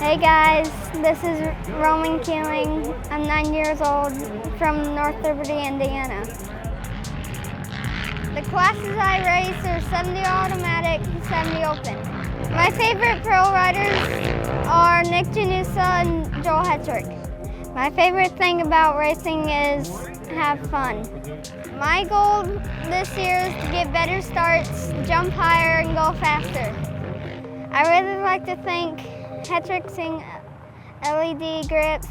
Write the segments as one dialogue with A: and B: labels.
A: Hey guys, this is Roman Keeling. I'm 9 years old from North Liberty, Indiana. The classes I race are 70 automatic, 70 open. My favorite pro riders are Nick Janusa and Joel Hetrick. My favorite thing about racing is have fun. My goal this year is to get better starts, jump higher, and go faster. I really like to thank Hetrick's LED grips,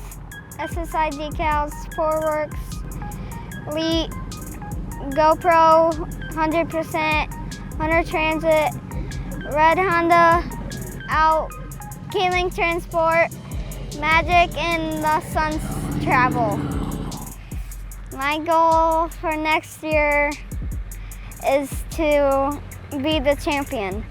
A: SSI decals, Forworks, Elite, GoPro, 100%, Hunter Transit, Red Honda, Out, Keeling Transport, Magic, and the Suns Travel. My goal for next year is to be the champion.